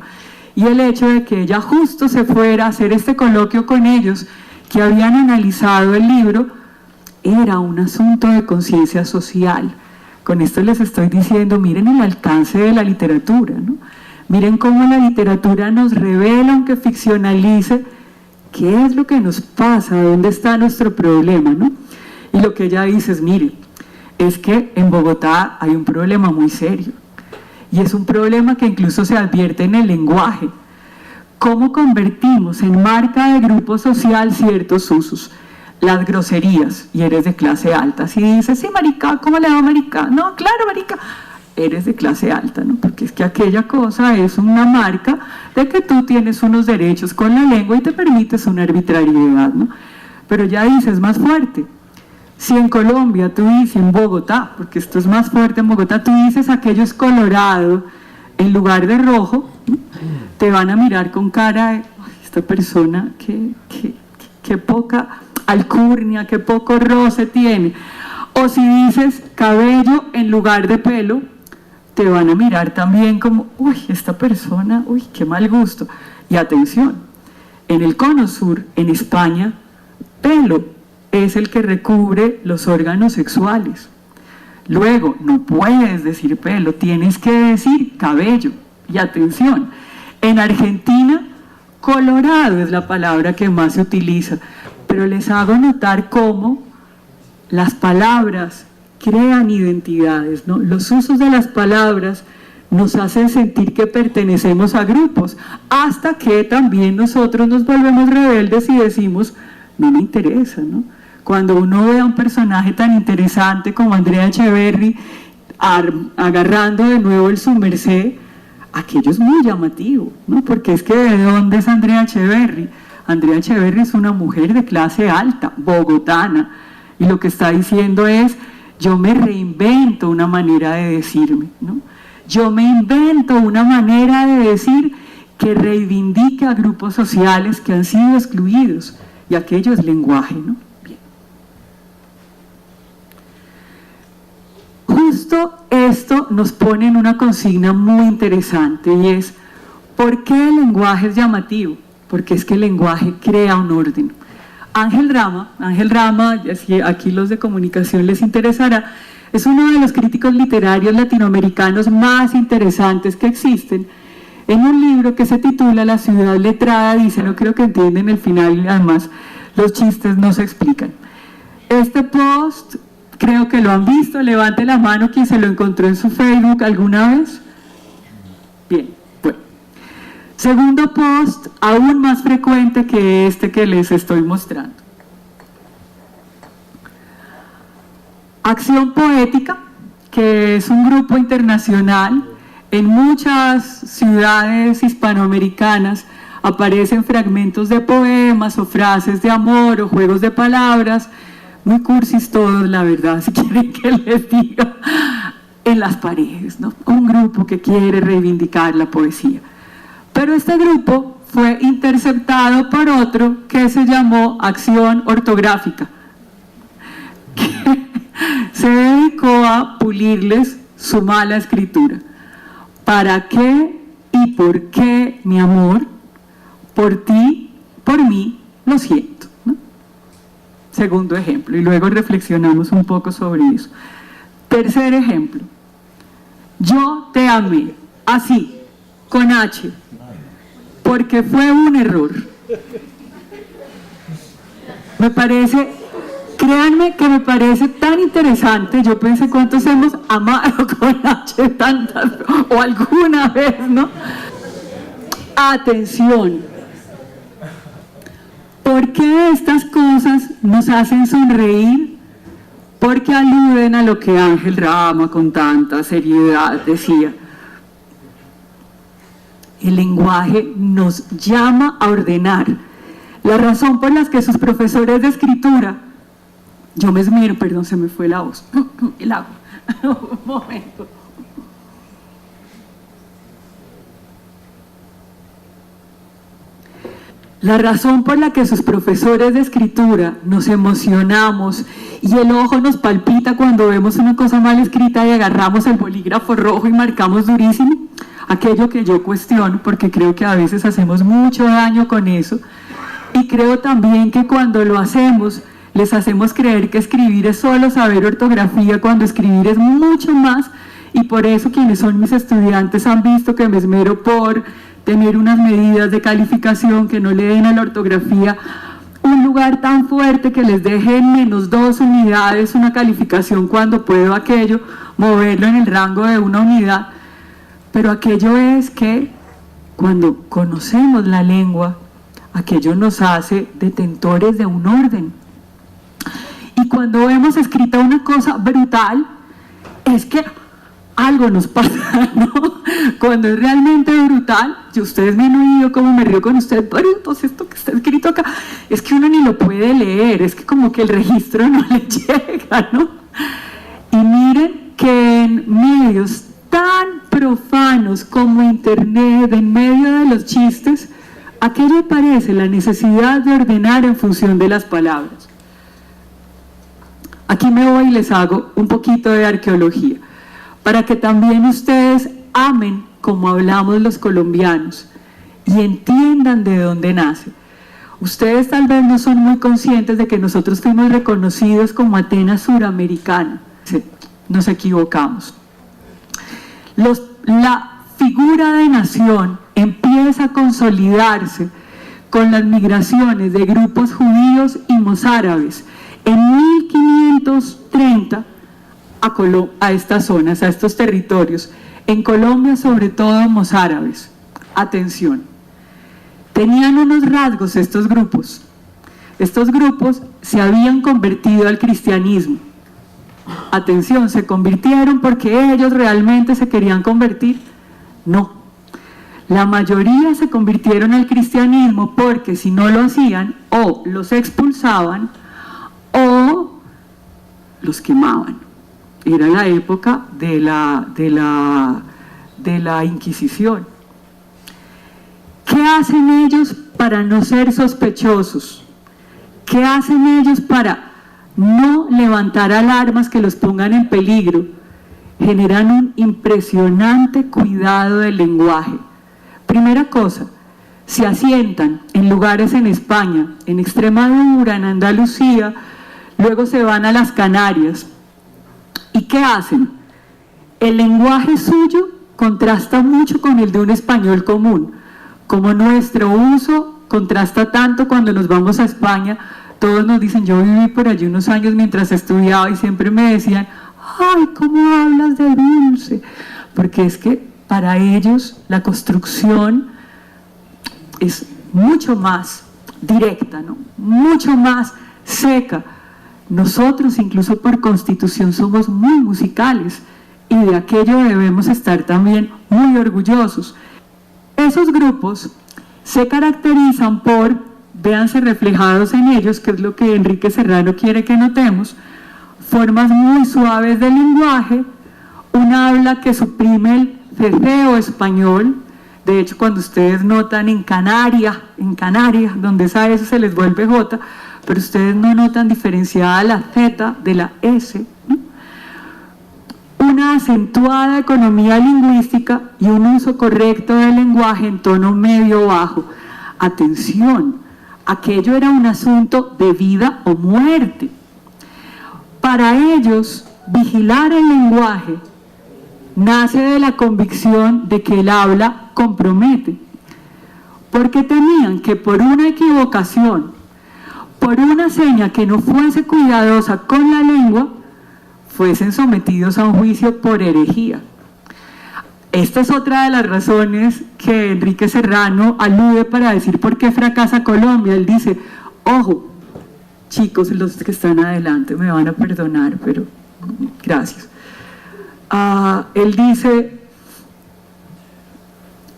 y el hecho de que ella justo se fuera a hacer este coloquio con ellos que habían analizado el libro era un asunto de conciencia social. Con esto les estoy diciendo, miren el alcance de la literatura, ¿no? Miren cómo la literatura nos revela, aunque ficcionalice, qué es lo que nos pasa, dónde está nuestro problema, ¿no? Y lo que ella dice es, mire, es que en Bogotá hay un problema muy serio, y es un problema que incluso se advierte en el lenguaje. ¿Cómo convertimos en marca de grupo social ciertos usos? Las groserías, y eres de clase alta. Si dices, sí, marica, ¿cómo le va, marica? No, claro, marica. eres de clase alta, ¿no? Porque es que aquella cosa es una marca de que tú tienes unos derechos con la lengua y te permites una arbitrariedad, ¿no? Pero ya dices más fuerte. Si en Colombia tú dices, en Bogotá, porque esto es más fuerte en Bogotá, tú dices aquello es colorado en lugar de rojo, ¿no? Te van a mirar con cara de, "Ay, esta persona, qué poca alcurnia, qué poco roce tiene". O si dices cabello en lugar de pelo, te van a mirar también como, uy, esta persona, uy, qué mal gusto. Y atención, en el cono sur, en España, pelo es el que recubre los órganos sexuales. Luego, no puedes decir pelo, tienes que decir cabello. Y atención, en Argentina, colorado es la palabra que más se utiliza, pero les hago notar cómo las palabras crean identidades, ¿no? Los usos de las palabras nos hacen sentir que pertenecemos a grupos, hasta que también nosotros nos volvemos rebeldes y decimos, no me interesa, ¿no? Cuando uno ve a un personaje tan interesante como Andrea Echeverry agarrando de nuevo el su merced, aquello es muy llamativo, ¿no? Porque es que ¿de dónde es Andrea Echeverry? Andrea Echeverry es una mujer de clase alta, bogotana, y lo que está diciendo es, yo me reinvento una manera de decirme, ¿no? Yo me invento una manera de decir que reivindique a grupos sociales que han sido excluidos, y aquello es lenguaje, ¿no? Bien. Justo esto nos pone en una consigna muy interesante, y es, ¿por qué el lenguaje es llamativo? Porque es que el lenguaje crea un orden. Ángel Rama, aquí los de comunicación les interesará, es uno de los críticos literarios latinoamericanos más interesantes que existen. En un libro que se titula La ciudad letrada, dice, no creo que entienden el final y además los chistes no se explican. Este post, creo que lo han visto, levante la mano quien se lo encontró en su Facebook alguna vez. Bien, bueno. Segundo post, aún más frecuente que este que les estoy mostrando. Acción Poética, que es un grupo internacional. En muchas ciudades hispanoamericanas aparecen fragmentos de poemas o frases de amor o juegos de palabras, muy cursis todos, la verdad, si quieren que les diga, en las paredes, ¿no? Un grupo que quiere reivindicar la poesía. Pero este grupo fue interceptado por otro que se llamó Acción Ortográfica, que se dedicó a pulirles su mala escritura. ¿Para qué y por qué, mi amor? Por ti, por mí, lo siento, ¿no? Segundo ejemplo, y luego reflexionamos un poco sobre eso. Tercer ejemplo, yo te amé, así, con H, porque fue un error. Me parece, créanme que me parece tan interesante, yo pensé cuántos hemos amado con H tantas, o alguna vez, ¿no? Atención, ¿por qué estas cosas nos hacen sonreír? Porque aluden a lo que Ángel Rama con tanta seriedad decía. El lenguaje nos llama a ordenar. La razón por la que sus profesores de escritura, yo me esmero, perdón, se me fue la voz, el agua, un momento. La razón por la que sus profesores de escritura nos emocionamos y el ojo nos palpita cuando vemos una cosa mal escrita y agarramos el bolígrafo rojo y marcamos durísimo, aquello que yo cuestiono porque creo que a veces hacemos mucho daño con eso, y creo también que cuando lo hacemos les hacemos creer que escribir es solo saber ortografía, cuando escribir es mucho más, y por eso quienes son mis estudiantes han visto que me esmero por tener unas medidas de calificación que no le den a la ortografía un lugar tan fuerte que les deje en -2 unidades una calificación, cuando puedo aquello moverlo en el rango de 1 unidad. Pero aquello es que cuando conocemos la lengua, aquello nos hace detentores de un orden. Y cuando vemos escrita una cosa brutal, es que algo nos pasa, ¿no? Cuando es realmente brutal, si ustedes me han oído cómo me río con ustedes, pero pues esto que está escrito acá, es que uno ni lo puede leer, es que como que el registro no le llega, ¿no? Y miren que en medios tan profanos como internet, en medio de los chistes, ¿a qué le parece la necesidad de ordenar en función de las palabras? Aquí me voy y les hago un poquito de arqueología, para que también ustedes amen como hablamos los colombianos y entiendan de dónde nace. Ustedes tal vez no son muy conscientes de que nosotros fuimos reconocidos como Atenas suramericana. Sí, nos equivocamos. La figura de nación empieza a consolidarse con las migraciones de grupos judíos y mozárabes en 1530 a estas zonas, a estos territorios, en Colombia sobre todo mozárabes. Atención, tenían unos rasgos estos grupos se habían convertido al cristianismo. Atención, ¿se convirtieron porque ellos realmente se querían convertir? No, la mayoría se convirtieron al cristianismo porque si no lo hacían, o los expulsaban o los quemaban. Era la época de la Inquisición. ¿Qué hacen ellos para no ser sospechosos? ¿Qué hacen ellos para no levantar alarmas que los pongan en peligro? Generan un impresionante cuidado del lenguaje. Primera cosa, se asientan en lugares en España, en Extremadura, en Andalucía, luego se van a las Canarias. ¿Y qué hacen? El lenguaje suyo contrasta mucho con el de un español común. Como nuestro uso contrasta tanto cuando nos vamos a España, todos nos dicen, yo viví por allí unos años mientras estudiaba y siempre me decían, ¡ay, cómo hablas de dulce! Porque es que para ellos la construcción es mucho más directa, ¿no? Mucho más seca. Nosotros, incluso por constitución, somos muy musicales y de aquello debemos estar también muy orgullosos. Esos grupos se caracterizan por, véanse reflejados en ellos, que es lo que Enrique Serrano quiere que notemos, formas muy suaves del lenguaje, un habla que suprime el ceceo español. De hecho, cuando ustedes notan en Canarias, donde esa S se les vuelve J, pero ustedes no notan diferenciada la Z de la S, ¿no? Una acentuada economía lingüística y un uso correcto del lenguaje en tono medio-bajo. Atención, aquello era un asunto de vida o muerte. Para ellos, vigilar el lenguaje nace de la convicción de que el habla compromete, porque temían que por una equivocación, por una seña que no fuese cuidadosa con la lengua, fuesen sometidos a un juicio por herejía. Esta es otra de las razones que Enrique Serrano alude para decir por qué fracasa Colombia. Él dice, ojo, chicos, los que están adelante me van a perdonar, pero gracias. Él dice,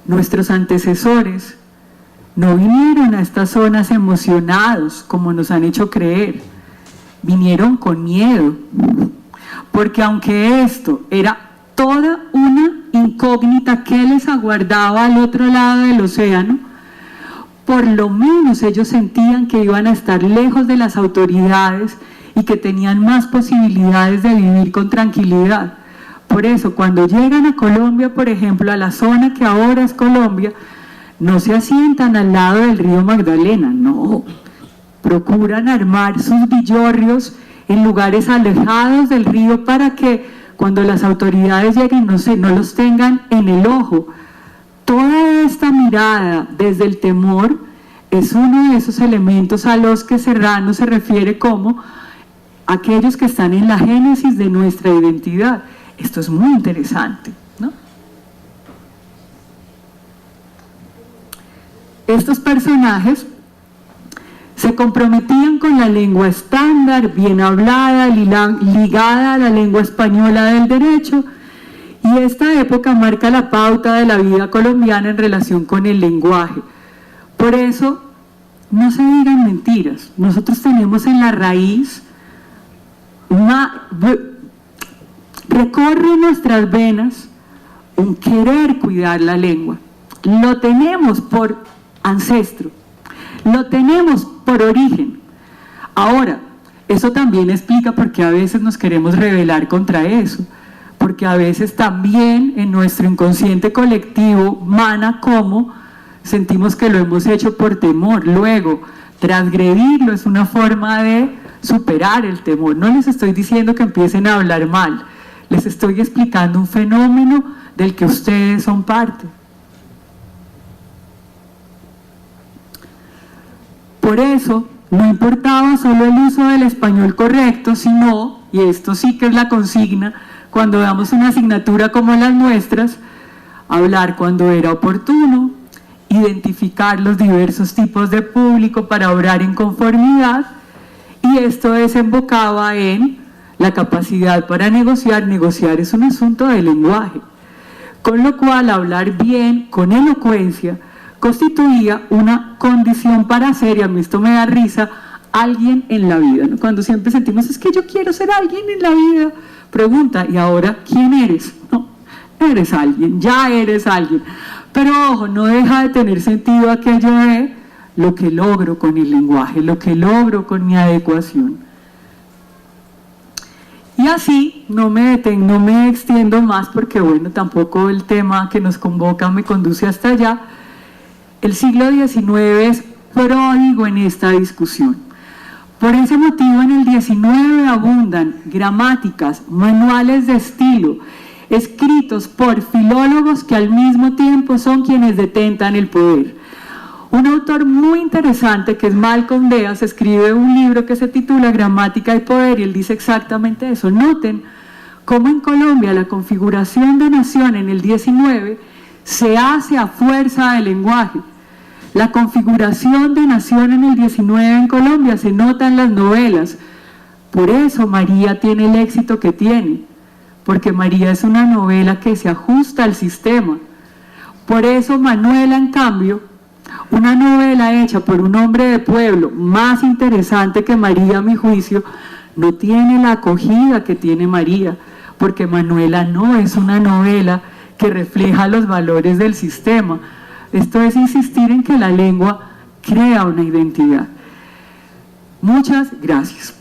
nuestros antecesores no vinieron a estas zonas emocionados como nos han hecho creer, vinieron con miedo, porque aunque esto era toda una incógnita que les aguardaba al otro lado del océano, por lo menos ellos sentían que iban a estar lejos de las autoridades y que tenían más posibilidades de vivir con tranquilidad. Por eso, cuando llegan a Colombia, por ejemplo, a la zona que ahora es Colombia, no se asientan al lado del río Magdalena, no. Procuran armar sus villorrios en lugares alejados del río para que cuando las autoridades lleguen no los tengan en el ojo. Toda esta mirada desde el temor es uno de esos elementos a los que Serrano se refiere como aquellos que están en la génesis de nuestra identidad. Esto es muy interesante, ¿no? Estos personajes se comprometían con la lengua estándar, bien hablada, ligada a la lengua española del derecho, Y esta época marca la pauta de la vida colombiana en relación con el lenguaje. Por eso, no se digan mentiras. Nosotros tenemos en la raíz, recorre nuestras venas un querer cuidar la lengua. Lo tenemos por ancestro, lo tenemos por origen. Ahora, eso también explica por qué a veces nos queremos rebelar contra eso, porque a veces también en nuestro inconsciente colectivo mana como sentimos que lo hemos hecho por temor. Luego, transgredirlo es una forma de superar el temor. No les estoy diciendo que empiecen a hablar mal, les estoy explicando un fenómeno del que ustedes son parte. Por eso, no importaba solo el uso del español correcto, sino, y esto sí que es la consigna, cuando damos una asignatura como las nuestras, hablar cuando era oportuno, identificar los diversos tipos de público para obrar en conformidad, y esto desembocaba en la capacidad para negociar. Negociar es un asunto de lenguaje, con lo cual hablar bien, con elocuencia, constituía una condición para ser, y a mí esto me da risa, alguien en la vida, ¿no? Cuando siempre sentimos, es que yo quiero ser alguien en la vida, pregunta, ¿y ahora quién eres? No, eres alguien, ya eres alguien. Pero ojo, no deja de tener sentido aquello de lo que logro con el lenguaje, lo que logro con mi adecuación. Y así no me extiendo más porque bueno, tampoco el tema que nos convoca me conduce hasta allá. El siglo XIX es pródigo en esta discusión. Por ese motivo en el XIX abundan gramáticas, manuales de estilo, escritos por filólogos que al mismo tiempo son quienes detentan el poder. Un autor muy interesante, que es Malcolm Deas, escribe un libro que se titula Gramática y Poder, y él dice exactamente eso. Noten cómo en Colombia la configuración de nación en el XIX se hace a fuerza del lenguaje. La configuración de nación en el XIX en Colombia se nota en las novelas. Por eso María tiene el éxito que tiene, porque María es una novela que se ajusta al sistema. Por eso Manuela, en cambio, una novela hecha por un hombre de pueblo, más interesante que María a mi juicio, no tiene la acogida que tiene María, porque Manuela no es una novela que refleja los valores del sistema. Esto es insistir en que la lengua crea una identidad. Muchas gracias.